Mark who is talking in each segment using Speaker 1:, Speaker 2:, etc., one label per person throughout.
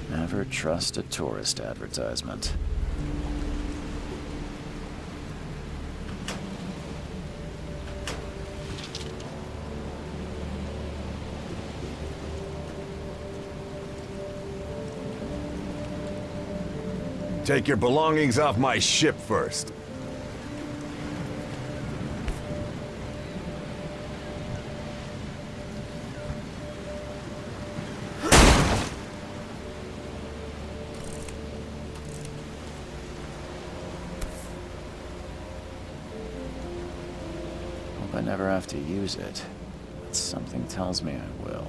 Speaker 1: Never trust a tourist advertisement.
Speaker 2: Take your belongings off my ship first.
Speaker 1: Hope I never have to use it, but something tells me I will.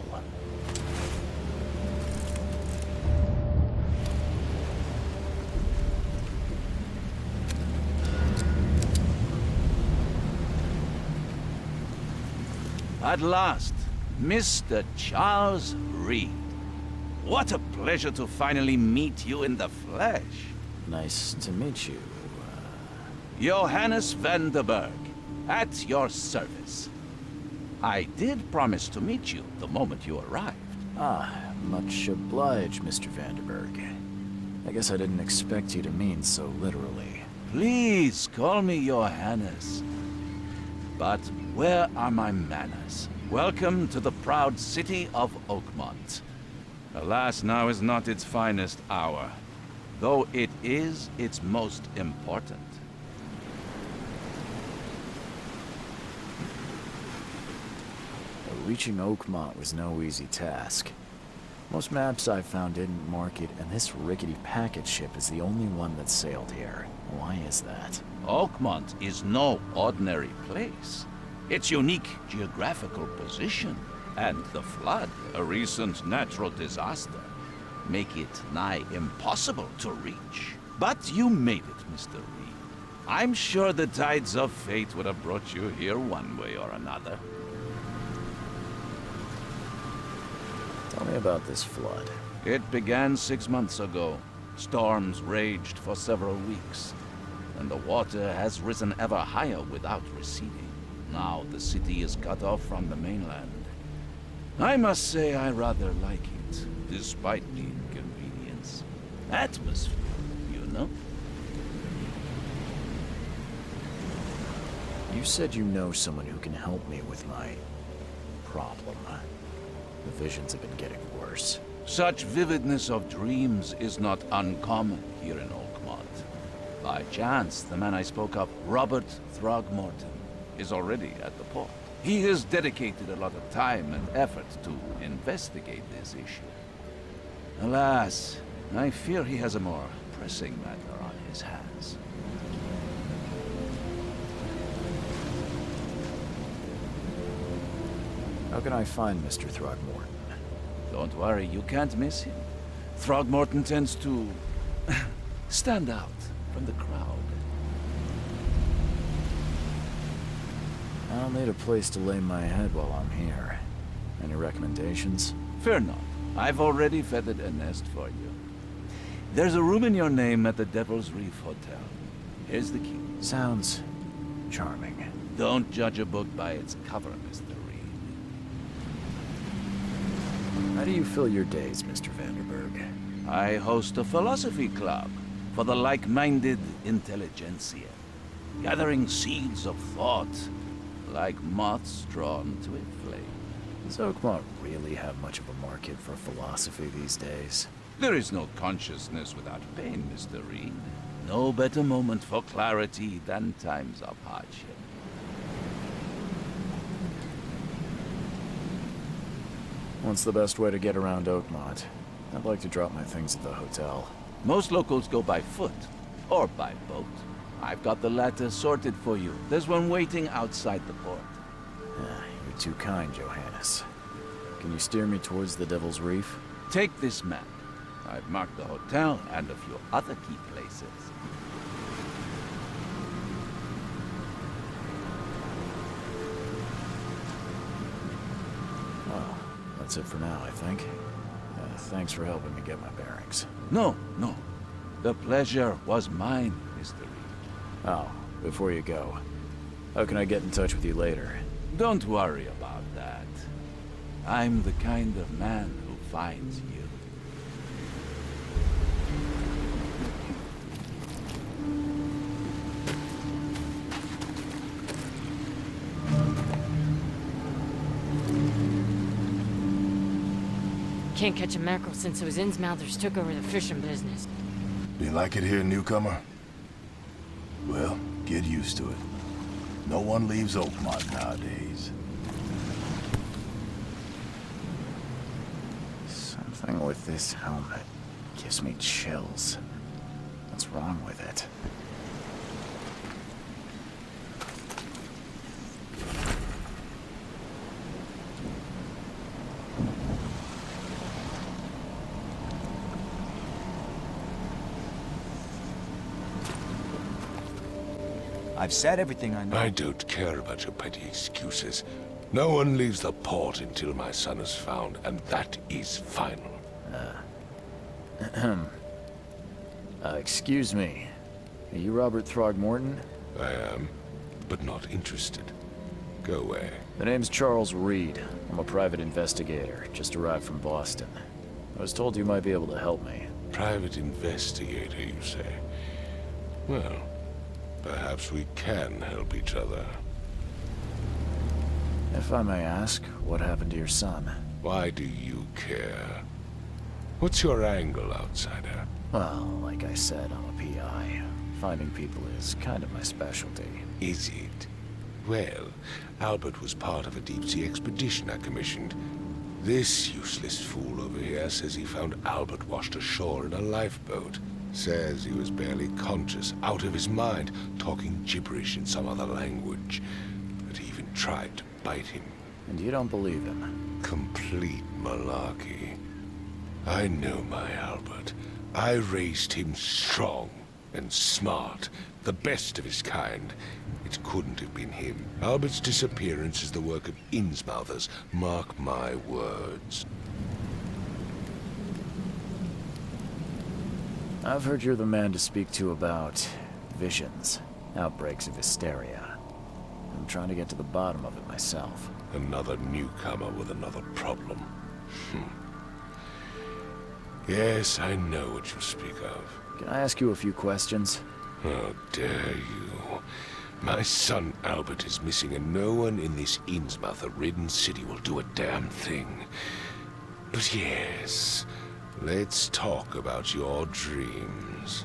Speaker 3: At last, Mr. Charles Reed. What a pleasure to finally meet you in the flesh.
Speaker 1: Nice to meet you.
Speaker 3: Johannes van der Berg, at your service. I did promise to meet you the moment you arrived.
Speaker 1: Ah, much obliged, Mr. Vanderberg. I guess I didn't expect you to mean so literally.
Speaker 3: Please call me Johannes. But where are my manners? Welcome to the proud city of Oakmont. Alas, now is not its finest hour, though it is its most important.
Speaker 1: Reaching Oakmont was no easy task. Most maps I found didn't mark it, and this rickety packet ship is the only one that sailed here. Why is that?
Speaker 3: Oakmont is no ordinary place. Its unique geographical position and the flood, a recent natural disaster, make it nigh impossible to reach. But you made it, Mr. Reed. I'm sure the tides of fate would have brought you here one way or another.
Speaker 1: Tell me about this flood.
Speaker 3: It began 6 months ago. Storms raged for several weeks, and the water has risen ever higher without receding. Now the city is cut off from the mainland. I must say I rather like it, despite the inconvenience. Atmosphere, you know?
Speaker 1: You said you know someone who can help me with my problem. The visions have been getting worse.
Speaker 3: Such vividness of dreams is not uncommon here in Oakmont. By chance, the man I spoke of, Robert Throgmorton, is already at the port. He has dedicated a lot of time and effort to investigate this issue. Alas, I fear he has a more pressing matter on his hands.
Speaker 1: How can I find Mr. Throgmorton?
Speaker 3: Don't worry, you can't miss him. Throgmorton tends to stand out from the crowd.
Speaker 1: I'll need a place to lay my head while I'm here. Any recommendations?
Speaker 3: Fear not. I've already feathered a nest for you. There's a room in your name at the Devil's Reef Hotel. Here's the key.
Speaker 1: Sounds charming.
Speaker 3: Don't judge a book by its cover, Mr. Reed.
Speaker 1: How do you fill your days, Mr. Vanderberg?
Speaker 3: I host a philosophy club for the like-minded intelligentsia, gathering seeds of thought like moths drawn to a flame.
Speaker 1: Does Oakmont really have much of a market for philosophy these days?
Speaker 3: There is no consciousness without pain, Mr. Reed. No better moment for clarity than times of hardship.
Speaker 1: What's the best way to get around Oakmont? I'd like to drop my things at the hotel.
Speaker 3: Most locals go by foot, or by boat. I've got the latter sorted for you. There's one waiting outside the port.
Speaker 1: You're too kind, Johannes. Can you steer me towards the Devil's Reef?
Speaker 3: Take this map. I've marked the hotel and a few other key places.
Speaker 1: Well, that's it for now, I think. Thanks for helping me get my bearings.
Speaker 3: No. The pleasure was mine, Mr. Reed.
Speaker 1: Oh, before you go, how can I get in touch with you later?
Speaker 3: Don't worry about that. I'm the kind of man who finds you.
Speaker 4: Can't catch a mackerel since those Innsmouthers took over the fishing business.
Speaker 5: Do you like it here, newcomer? Well, get used to it. No one leaves Oakmont nowadays.
Speaker 1: Something with this helmet gives me chills. What's wrong with it?
Speaker 6: I've said everything I know.
Speaker 7: I don't care about your petty excuses. No one leaves the port until my son is found, and that is final.
Speaker 1: Excuse me. Are you Robert Throgmorton?
Speaker 7: I am, but not interested. Go away.
Speaker 1: The name's Charles Reed. I'm a private investigator, just arrived from Boston. I was told you might be able to help me.
Speaker 7: Private investigator, you say? Well, perhaps we can help each other.
Speaker 1: If I may ask, what happened to your son?
Speaker 7: Why do you care? What's your angle, outsider?
Speaker 1: Well, like I said, I'm a PI. Finding people is kind of my specialty.
Speaker 7: Is it? Well, Albert was part of a deep-sea expedition I commissioned. This useless fool over here says he found Albert washed ashore in a lifeboat. Says he was barely conscious, out of his mind, talking gibberish in some other language. That he even tried to bite him.
Speaker 1: And you don't believe him?
Speaker 7: Complete malarkey. I know my Albert. I raised him strong and smart, the best of his kind. It couldn't have been him. Albert's disappearance is the work of Innsmouthers, mark my words.
Speaker 1: I've heard you're the man to speak to about visions, outbreaks of hysteria. I'm trying to get to the bottom of it myself.
Speaker 7: Another newcomer with another problem. Yes, I know what you speak of.
Speaker 1: Can I ask you a few questions?
Speaker 7: How dare you? My son Albert is missing, and no one in this Innsmouther-ridden city will do a damn thing. But yes, let's talk about your dreams.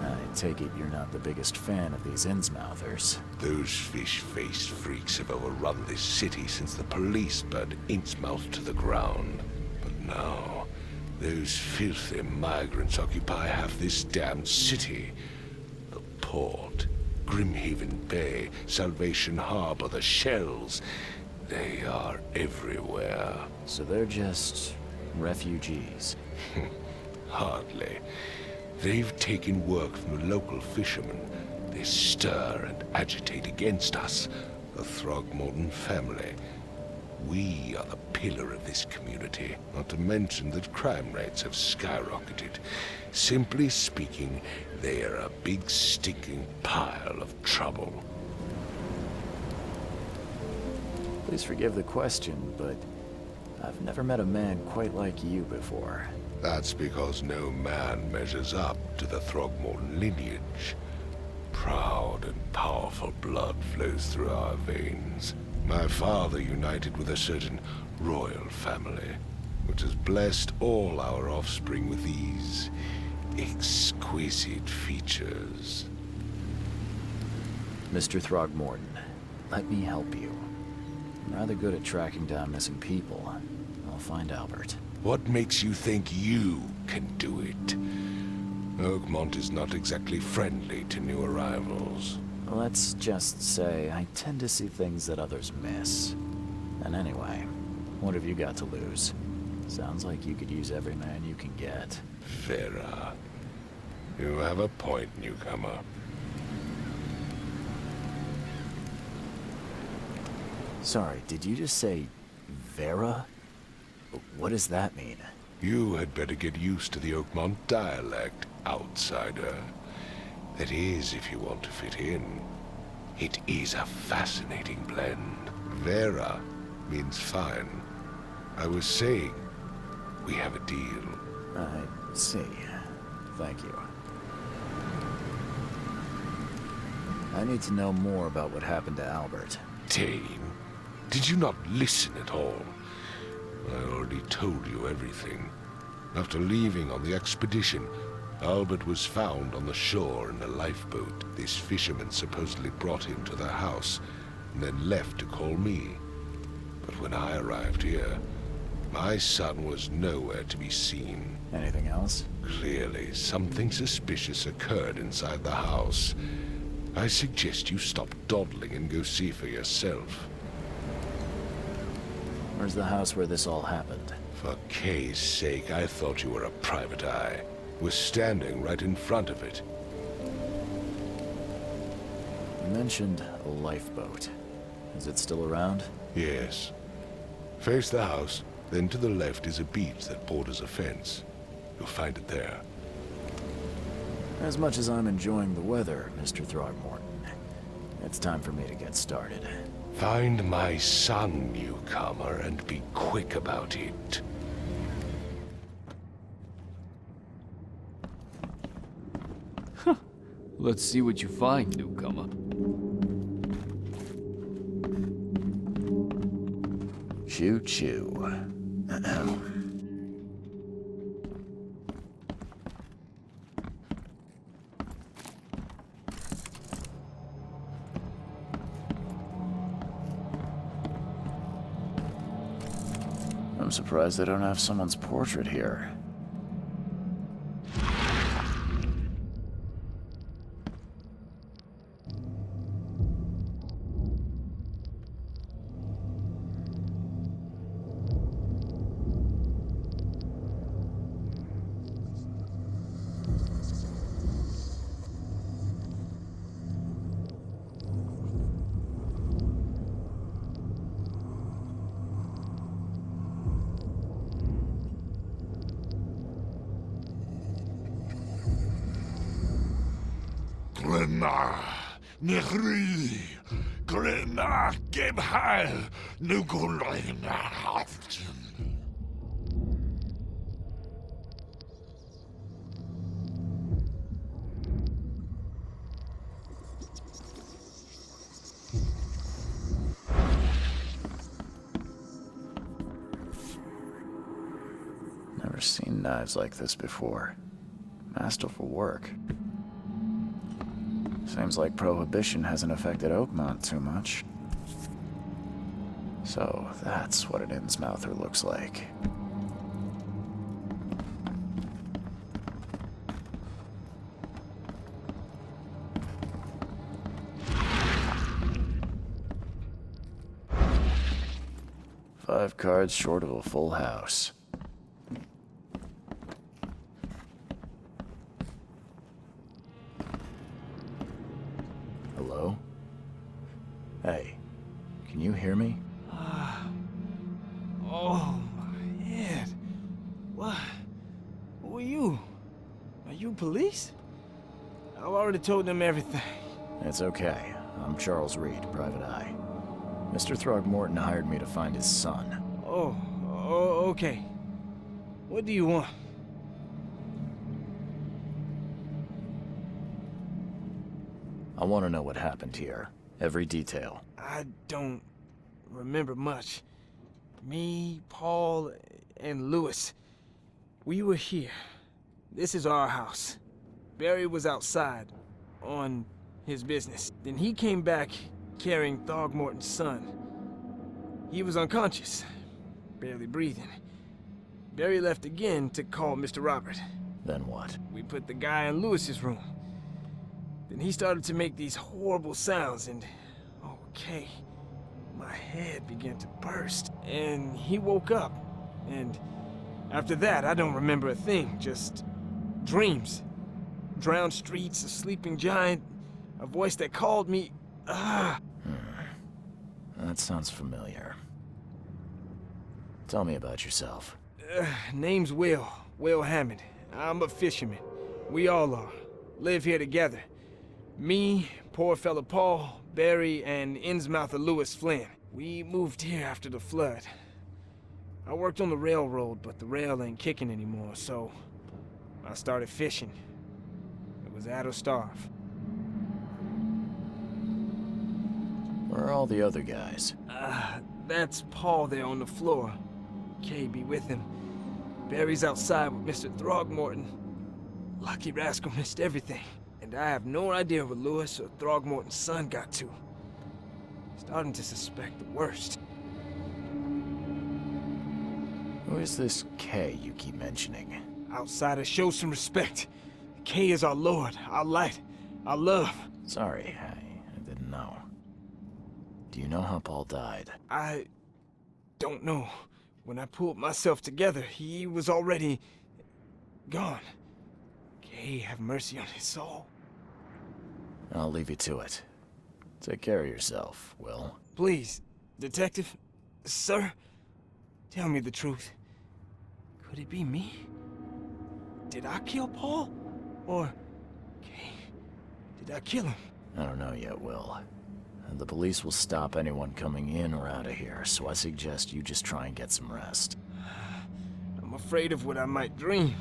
Speaker 1: I take it you're not the biggest fan of these Innsmouthers.
Speaker 7: Those fish-faced freaks have overrun this city since the police burned Innsmouth to the ground. But now, those filthy migrants occupy half this damned city. The port, Grimhaven Bay, Salvation Harbor, the shells. They are everywhere.
Speaker 1: So they're just refugees.
Speaker 7: Hardly. They've taken work from the local fishermen. They stir and agitate against us, the Throgmorton family. We are the pillar of this community, not to mention that crime rates have skyrocketed. Simply speaking, they are a big stinking pile of trouble.
Speaker 1: Please forgive the question, but I've never met a man quite like you before.
Speaker 7: That's because no man measures up to the Throgmorton lineage. Proud and powerful blood flows through our veins. My father united with a certain royal family, which has blessed all our offspring with these exquisite features.
Speaker 1: Mr. Throgmorton, let me help you. I'm rather good at tracking down missing people. I'll find Albert.
Speaker 7: What makes you think you can do it? Oakmont is not exactly friendly to new arrivals.
Speaker 1: Let's just say I tend to see things that others miss. And anyway, what have you got to lose? Sounds like you could use every man you can get.
Speaker 7: Vera, you have a point, newcomer.
Speaker 1: Sorry, did you just say Vera? What does that mean?
Speaker 7: You had better get used to the Oakmont dialect, outsider. That is, if you want to fit in. It is a fascinating blend. Vera means fine. I was saying, we have a deal.
Speaker 1: I see. Thank you. I need to know more about what happened to Albert.
Speaker 7: Dane, did you not listen at all? I already told you everything. After leaving on the expedition, Albert was found on the shore in a lifeboat. This fisherman supposedly brought him to their house, and then left to call me. But when I arrived here, my son was nowhere to be seen.
Speaker 1: Anything else?
Speaker 7: Clearly, something suspicious occurred inside the house. I suggest you stop dawdling and go see for yourself.
Speaker 1: Where's the house where this all happened?
Speaker 7: For Kay's sake, I thought you were a private eye. Was standing right in front of it.
Speaker 1: You mentioned a lifeboat. Is it still around?
Speaker 7: Yes. Face the house, then to the left is a beach that borders a fence. You'll find it there.
Speaker 1: As much as I'm enjoying the weather, Mr. Throgmorton, it's time for me to get started.
Speaker 7: Find my son, newcomer, and be quick about it.
Speaker 8: Let's see what you find, newcomer.
Speaker 1: Choo-choo. I'm surprised they don't have someone's portrait here.
Speaker 5: Nechri, Glena, Gebheil, Nugulina,
Speaker 1: Never seen knives like this before. Masterful work. Seems like Prohibition hasn't affected Oakmont too much. So, that's what an Innsmouther looks like. Five cards short of a full house. Hello? Hey, can you hear me?
Speaker 9: Oh, my head. What? Who are you? Are you police? I've already told them everything.
Speaker 1: It's okay. I'm Charles Reed, Private Eye. Mr. Throgmorton hired me to find his son.
Speaker 9: Oh, okay. What do you want?
Speaker 1: I want to know what happened here. Every detail.
Speaker 9: I don't remember much. Me, Paul, and Lewis, we were here. This is our house. Barry was outside, on his business. Then he came back carrying Throgmorton's son. He was unconscious, barely breathing. Barry left again to call Mr. Robert.
Speaker 1: Then what?
Speaker 9: We put the guy in Lewis's room. Then he started to make these horrible sounds and... okay, my head began to burst. And he woke up. And after that, I don't remember a thing, just dreams. Drowned streets, a sleeping giant, a voice that called me...
Speaker 1: That sounds familiar. Tell me about yourself.
Speaker 9: Name's Will Hammond. I'm a fisherman. We all are. Live here together. Me, poor fella Paul, Barry, and Innsmouther Lewis Flynn. We moved here after the flood. I worked on the railroad, but the rail ain't kicking anymore, so I started fishing. It was that or starve.
Speaker 1: Where are all the other guys?
Speaker 9: That's Paul there on the floor. Kay be with him. Barry's outside with Mr. Throgmorton. Lucky rascal missed everything. And I have no idea where Lewis or Throgmorton's son got to. Starting to suspect the worst.
Speaker 1: Who is this Kay you keep mentioning?
Speaker 9: Outsiders, show some respect. Kay is our lord, our light, our love.
Speaker 1: Sorry, I didn't know. Do you know how Paul died?
Speaker 9: I don't know. When I pulled myself together, he was already gone. Kay have mercy on his soul.
Speaker 1: I'll leave you to it. Take care of yourself, Will.
Speaker 9: Please, detective, sir, tell me the truth. Could it be me? Did I kill Paul? Or, Kay, did I kill him?
Speaker 1: I don't know yet, Will. And the police will stop anyone coming in or out of here, so I suggest you just try and get some rest.
Speaker 9: I'm afraid of what I might dream.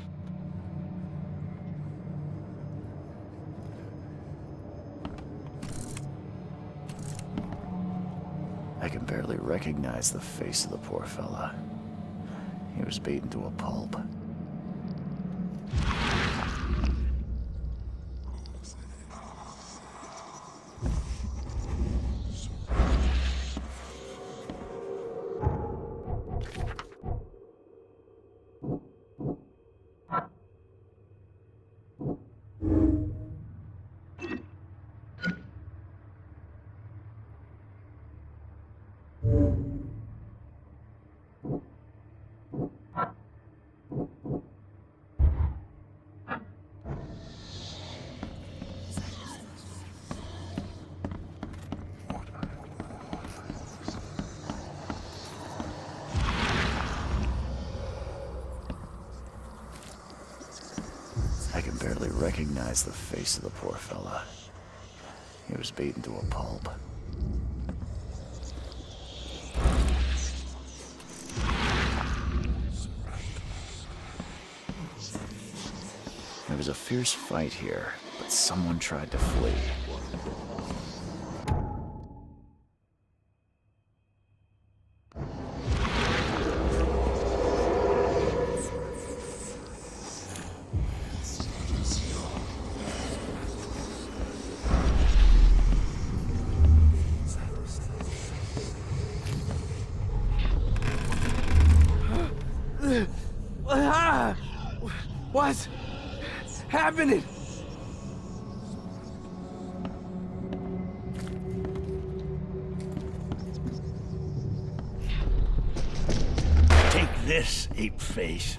Speaker 1: I can barely recognize the face of the poor fella. He was beaten to a pulp. I can barely recognize the face of the poor fella. He was beaten to a pulp. There was a fierce fight here, but someone tried to flee.
Speaker 9: What's happening?
Speaker 5: Take this, ape face.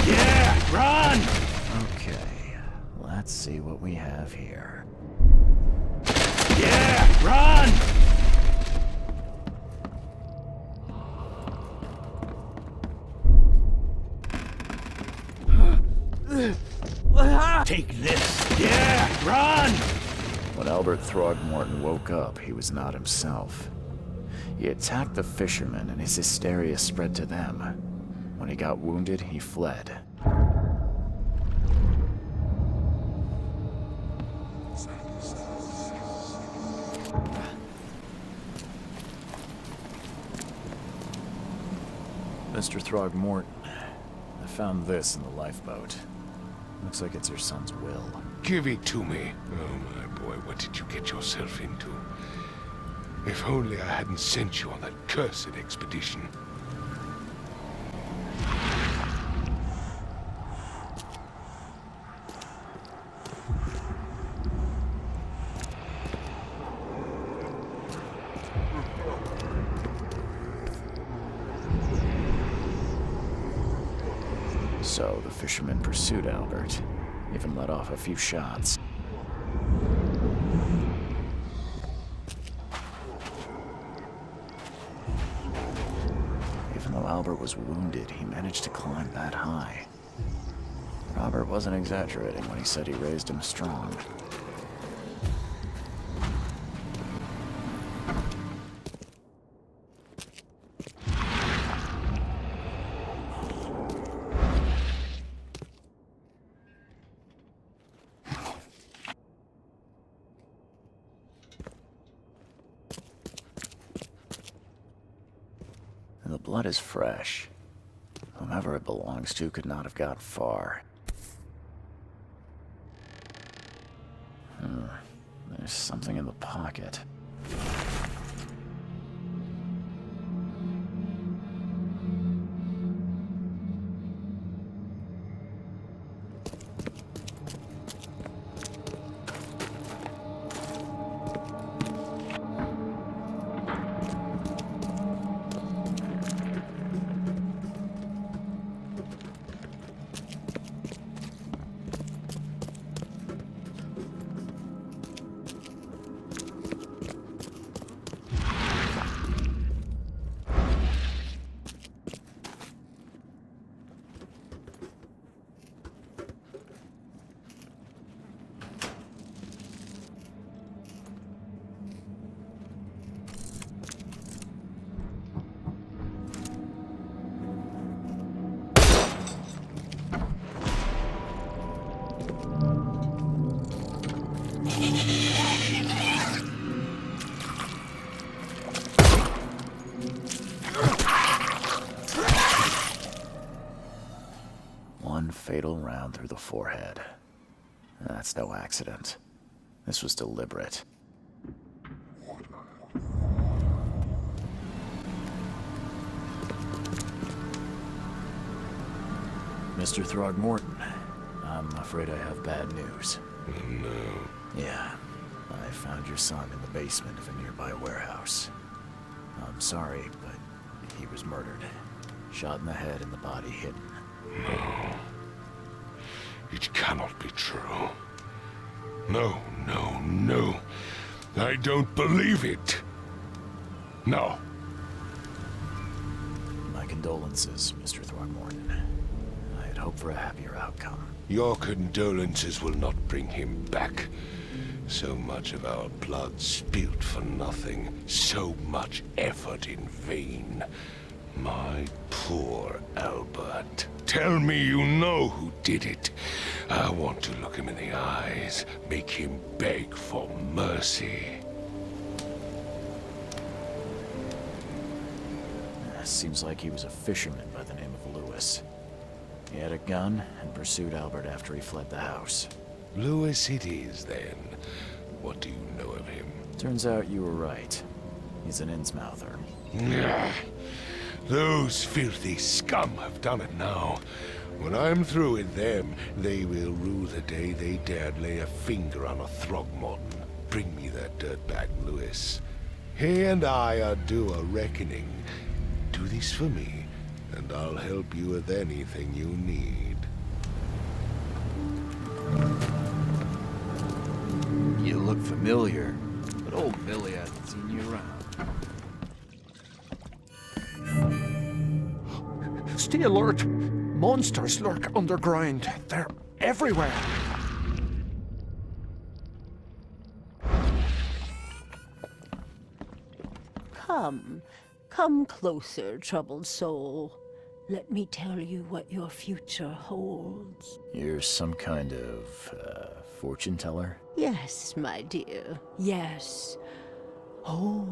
Speaker 5: Yeah, run!
Speaker 1: Okay, let's see what we have here.
Speaker 5: Yeah, run! Take this. Yeah, run!
Speaker 1: When Albert Throgmorton woke up, he was not himself. He attacked the fishermen, and his hysteria spread to them. When he got wounded, he fled. Mr. Throgmorton, I found this in the lifeboat. Looks like it's your son's will.
Speaker 7: Give it to me. Oh, my boy, what did you get yourself into? If only I hadn't sent you on that cursed expedition.
Speaker 1: So the fisherman pursued Albert, even let off a few shots. Even though Albert was wounded, he managed to climb that high. Robert wasn't exaggerating when he said he raised him strong. And the blood is fresh. Whomever it belongs to could not have got far. There's something in the pocket. One fatal round through the forehead. That's no accident. This was deliberate. Mr. Throgmorton, I'm afraid I have bad news.
Speaker 7: Oh, no.
Speaker 1: Yeah, I found your son in the basement of a nearby warehouse. I'm sorry, but he was murdered. Shot in the head and the body hidden.
Speaker 7: No. It cannot be true. No, no, no. I don't believe it. No.
Speaker 1: My condolences, Mr. Throgmorton. I had hoped for a happier outcome.
Speaker 7: Your condolences will not bring him back. So much of our blood spilt for nothing. So much effort in vain. My poor Albert. Tell me you know who did it. I want to look him in the eyes, make him beg for mercy.
Speaker 1: Seems like he was a fisherman by the name of Lewis. He had a gun and pursued Albert after he fled the house.
Speaker 7: Lewis it is, then. What do you know of him?
Speaker 1: Turns out you were right. He's an Innsmouther.
Speaker 7: Those filthy scum have done it now. When I'm through with them, they will rue the day they dared lay a finger on a Throgmorton. Bring me that dirtbag, Lewis. He and I are due a reckoning. Do this for me, and I'll help you with anything you need.
Speaker 8: You look familiar, but old Billy hasn't seen you around.
Speaker 10: Stay alert! Monsters lurk underground. They're everywhere.
Speaker 11: Come. Come closer, troubled soul. let me tell you what your future holds.
Speaker 1: You're some kind of, fortune teller?
Speaker 11: Yes, my dear, yes. Oh,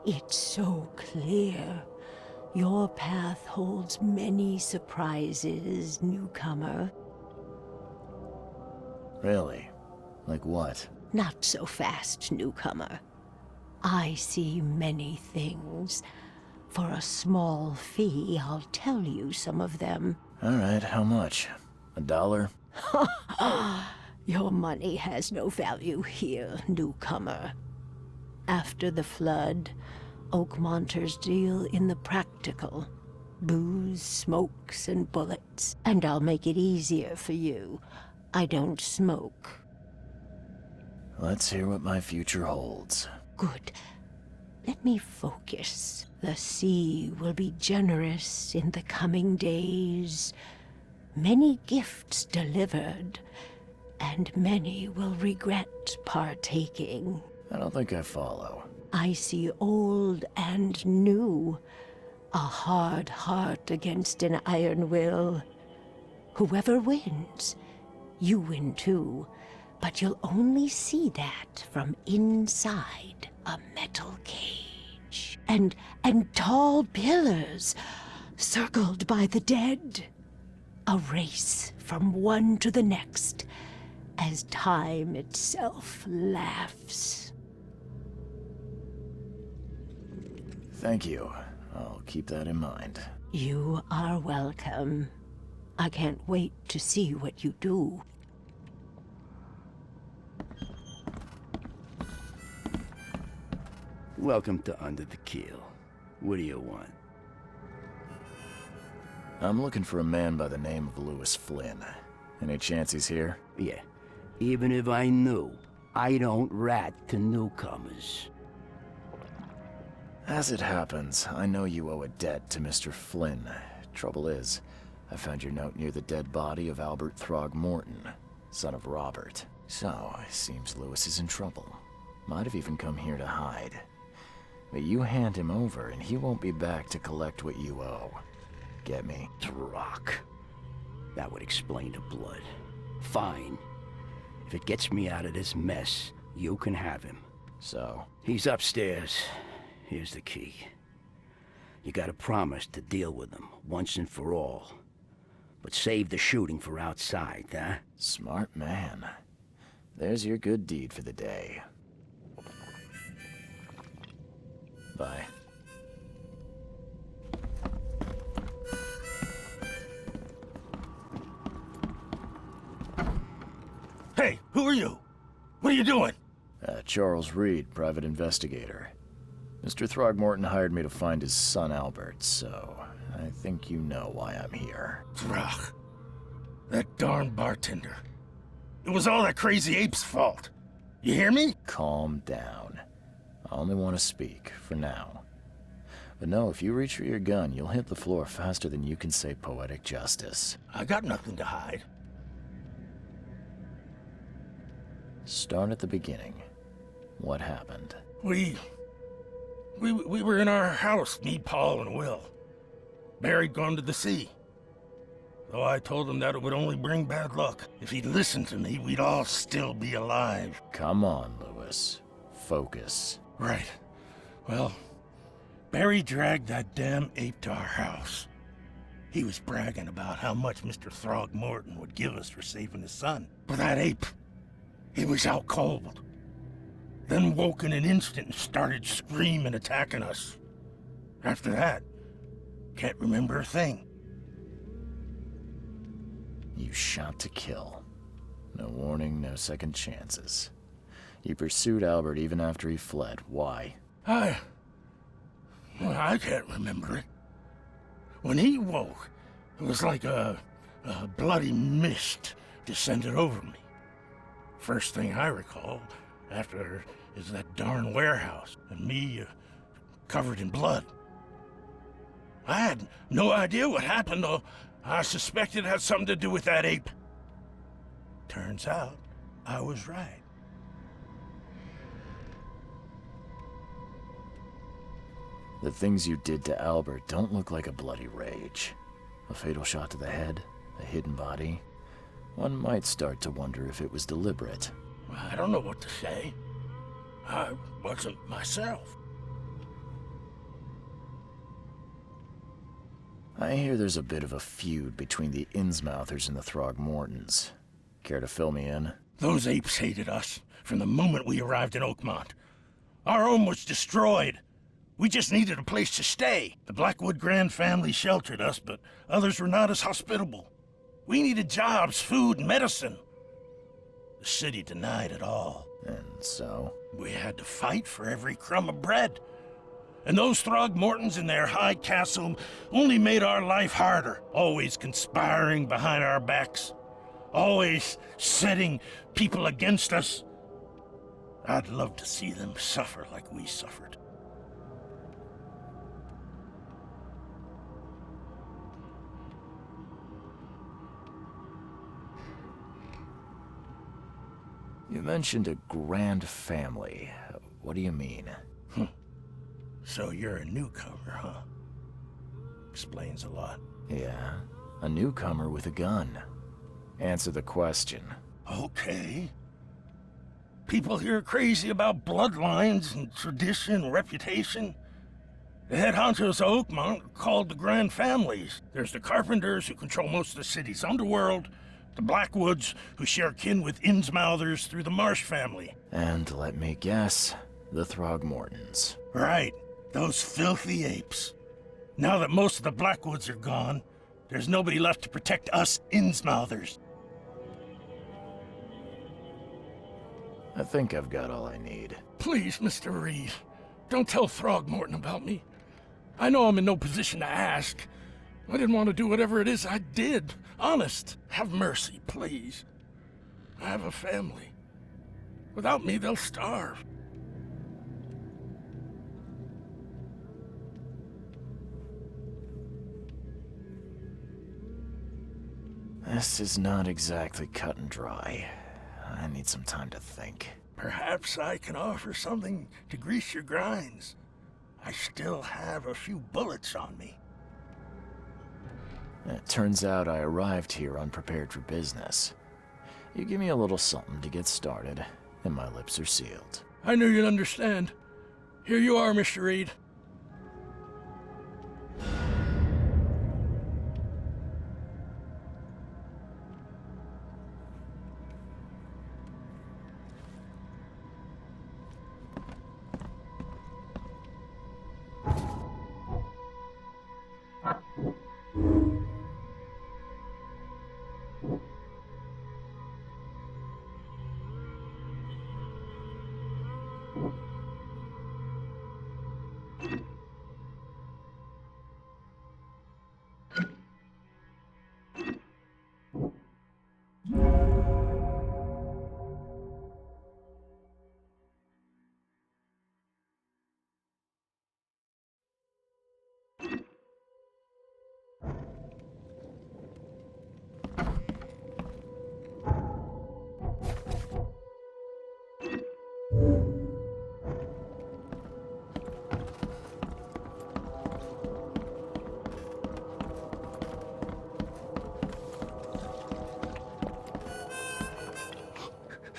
Speaker 11: it's so clear. Your path holds many surprises, newcomer.
Speaker 1: Really? Like what?
Speaker 11: Not so fast, newcomer. I see many things. For a small fee, I'll tell you some of them.
Speaker 1: Alright, how much? $1?
Speaker 11: Your money has no value here, newcomer. After the flood, Oakmonters deal in the practical. Booze, smokes, and bullets. And I'll make it easier for you. I don't smoke.
Speaker 1: Let's hear what my future holds.
Speaker 11: Good. Let me focus. The sea will be generous in the coming days. Many gifts delivered, and many will regret partaking.
Speaker 1: I don't think I follow.
Speaker 11: I see old and new. A hard heart against an iron will. Whoever wins, you win too. But you'll only see that from inside a metal cage. And tall pillars, circled by the dead. A race from one to the next, as time itself laughs.
Speaker 1: Thank you. I'll keep that in mind.
Speaker 11: You are welcome. I can't wait to see what you do.
Speaker 12: Welcome to Under the Keel. What do you want?
Speaker 1: I'm looking for a man by the name of Lewis Flynn. Any chance he's here?
Speaker 12: Yeah. Even if I knew, I don't rat to newcomers.
Speaker 1: As it happens, I know you owe a debt to Mr. Flynn. Trouble is, I found your note near the dead body of Albert Throgmorton, son of Robert. So, it seems Lewis is in trouble. Might have even come here to hide. But you hand him over and he won't be back to collect what you owe. Get me?
Speaker 12: Drock. That would explain the blood. Fine. If it gets me out of this mess, you can have him.
Speaker 1: So?
Speaker 12: He's upstairs. Here's the key. You gotta promise to deal with him, once and for all. But save the shooting for outside, huh?
Speaker 1: Smart man. There's your good deed for the day. Bye.
Speaker 5: Hey, who are you? What are you doing?
Speaker 1: Charles Reed, private investigator. Mr. Throgmorton hired me to find his son Albert, so I think you know why I'm here.
Speaker 5: Throg. That darn bartender. It was all that crazy ape's fault. You hear me?
Speaker 1: Calm down. I only want to speak, for now. But no, if you reach for your gun, you'll hit the floor faster than you can say poetic justice.
Speaker 5: I got nothing to hide.
Speaker 1: Start at the beginning. What happened?
Speaker 5: We were in our house, me, Paul, and Will. Barry'd gone to the sea. Though I told him that it would only bring bad luck. If he'd listened to me, we'd all still be alive.
Speaker 1: Come on, Lewis. Focus.
Speaker 5: Right. Well, Barry dragged that damn ape to our house. He was bragging about how much Mr. Throgmorton would give us for saving his son. But that ape, he was out cold. Then woke in an instant and started screaming, attacking us. After that, can't remember a thing.
Speaker 1: You shot to kill. No warning, no second chances. You pursued Albert even after he fled. Why?
Speaker 5: I can't remember it. When he woke, it was like a bloody mist descended over me. First thing I recall after is that darn warehouse, and me covered in blood. I had no idea what happened, though I suspected it had something to do with that ape. Turns out, I was right.
Speaker 1: The things you did to Albert don't look like a bloody rage. A fatal shot to the head, a hidden body. One might start to wonder if it was deliberate.
Speaker 5: I don't know what to say. I wasn't myself.
Speaker 1: I hear there's a bit of a feud between the Innsmouthers and the Throgmortons. Care to fill me in?
Speaker 5: Those apes hated us from the moment we arrived in Oakmont. Our home was destroyed. We just needed a place to stay. The Blackwood Grand family sheltered us, but others were not as hospitable. We needed jobs, food, and medicine. The city denied it all.
Speaker 1: And so?
Speaker 5: We had to fight for every crumb of bread. And those Throgmortons in their high castle only made our life harder, always conspiring behind our backs, always setting people against us. I'd love to see them suffer like we suffered.
Speaker 1: You mentioned a grand family. What do you mean?
Speaker 5: So you're a newcomer, huh? Explains a lot.
Speaker 1: Yeah, a newcomer with a gun. Answer the question.
Speaker 5: Okay. People here are crazy about bloodlines and tradition and reputation. The head honchos of Oakmont are called the Grand Families. There's the Carpenters, who control most of the city's underworld, the Blackwoods, who share kin with Innsmouthers through the Marsh family.
Speaker 1: And let me guess, the Throgmortons.
Speaker 5: Right, those filthy apes. Now that most of the Blackwoods are gone, there's nobody left to protect us Innsmouthers.
Speaker 1: I think I've got all I need.
Speaker 5: Please, Mr. Reed, don't tell Throgmorton about me. I know I'm in no position to ask. I didn't want to do whatever it is I did. Honest, have mercy, please. I have a family. Without me, they'll starve.
Speaker 1: This is not exactly cut and dry. I need some time to think.
Speaker 5: Perhaps I can offer something to grease your grinds. I still have a few bullets on me.
Speaker 1: It turns out I arrived here unprepared for business. You give me a little something to get started, and my lips are sealed.
Speaker 5: I knew you'd understand. Here you are, Mr. Reed.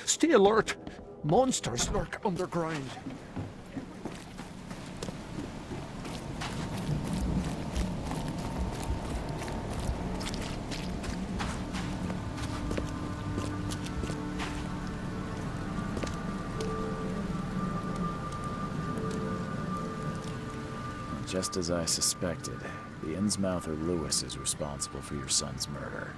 Speaker 10: Stay alert! Monsters lurk underground.
Speaker 1: Just as I suspected, the Innsmouther Lewis is responsible for your son's murder.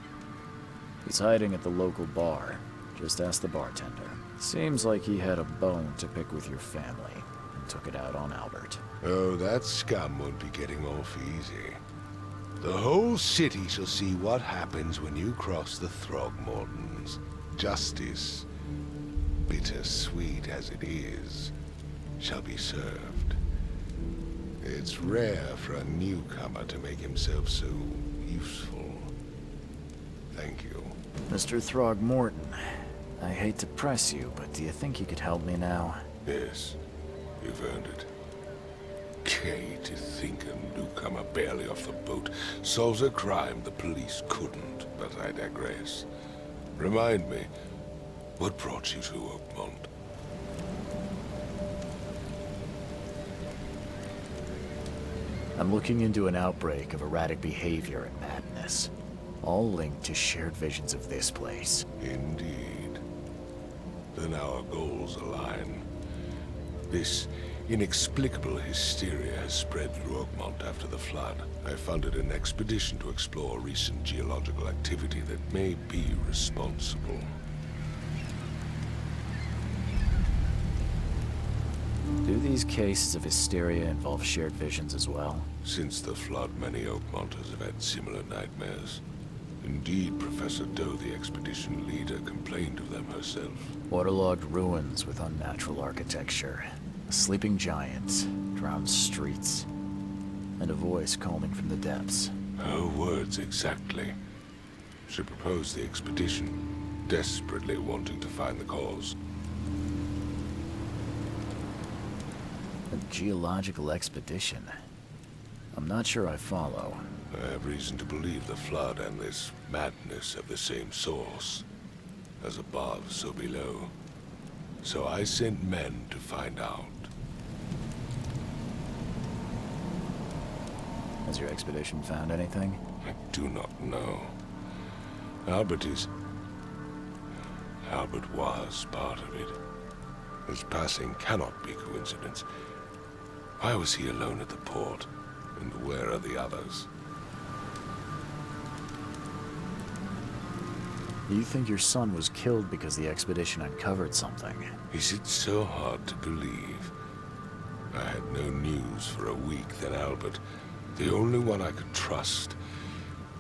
Speaker 1: He's hiding at the local bar. Just ask the bartender. Seems like he had a bone to pick with your family, and took it out on Albert.
Speaker 7: Oh, that scum won't be getting off easy. The whole city shall see what happens when you cross the Throgmortons. Justice, bittersweet as it is, shall be served. It's rare for a newcomer to make himself so useful. Thank you.
Speaker 1: Mr. Throgmorton, I hate to press you, but do you think you could help me now?
Speaker 7: Yes, you've earned it. okay to think a newcomer barely off the boat solves a crime the police couldn't, but I digress. Remind me, what brought you to Oakmont?
Speaker 1: I'm looking into an outbreak of erratic behavior and madness, all linked to shared visions of this place.
Speaker 7: Indeed. Then our goals align. This inexplicable hysteria has spread through Oakmont after the flood. I funded an expedition to explore recent geological activity that may be responsible.
Speaker 1: Do these cases of hysteria involve shared visions as well?
Speaker 7: Since the flood, many Oakmonters have had similar nightmares. Indeed, Professor Doe, the expedition leader, complained of them herself.
Speaker 1: Waterlogged ruins with unnatural architecture, a sleeping giant, drowned streets, and a voice calling from the depths.
Speaker 7: Her words exactly. She proposed the expedition, desperately wanting to find the cause.
Speaker 1: A geological expedition? I'm not sure I follow.
Speaker 7: I have reason to believe the flood and this madness have the same source. As above, so below. So I sent men to find out.
Speaker 1: Has your expedition found anything?
Speaker 7: I do not know. Albert was part of it. His passing cannot be coincidence. Why was he alone at the port? And where are the others?
Speaker 1: You think your son was killed because the expedition uncovered something?
Speaker 7: Is it so hard to believe? I had no news for a week, then Albert, the only one I could trust,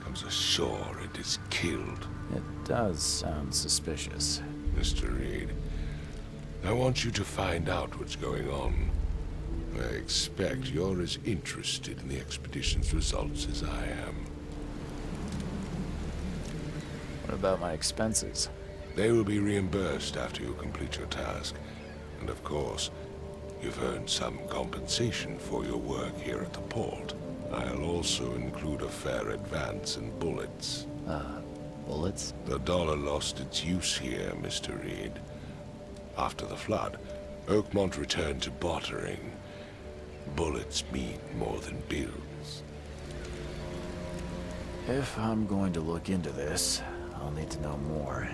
Speaker 7: comes ashore and is killed.
Speaker 1: It does sound suspicious.
Speaker 7: Mr. Reed, I want you to find out what's going on. I expect you're as interested in the expedition's results as I am.
Speaker 1: What about my expenses?
Speaker 7: They will be reimbursed after you complete your task. And of course, you've earned some compensation for your work here at the port. I'll also include a fair advance in bullets.
Speaker 1: Bullets?
Speaker 7: The dollar lost its use here, Mr. Reed. After the flood, Oakmont returned to bartering. Bullets mean more than bills.
Speaker 1: If I'm going to look into this, I'll need to know more.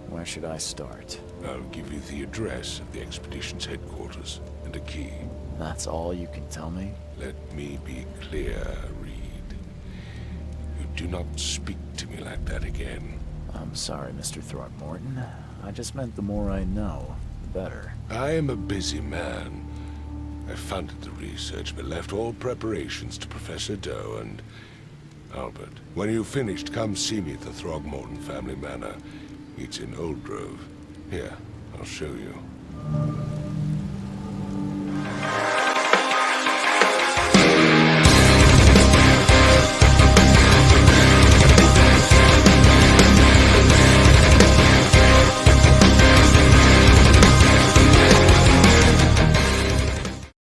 Speaker 1: Where should I start?
Speaker 7: I'll give you the address of the expedition's headquarters and a key.
Speaker 1: That's all you can tell me?
Speaker 7: Let me be clear, Reed. You do not speak to me like that again.
Speaker 1: I'm sorry, Mr. Throckmorton. I just meant the more I know, the better.
Speaker 7: I am a busy man. I funded the research, but left all preparations to Professor Doe and Albert. When you've finished, come see me at the Throgmorton family manor. It's in Old Grove. Here, I'll show you.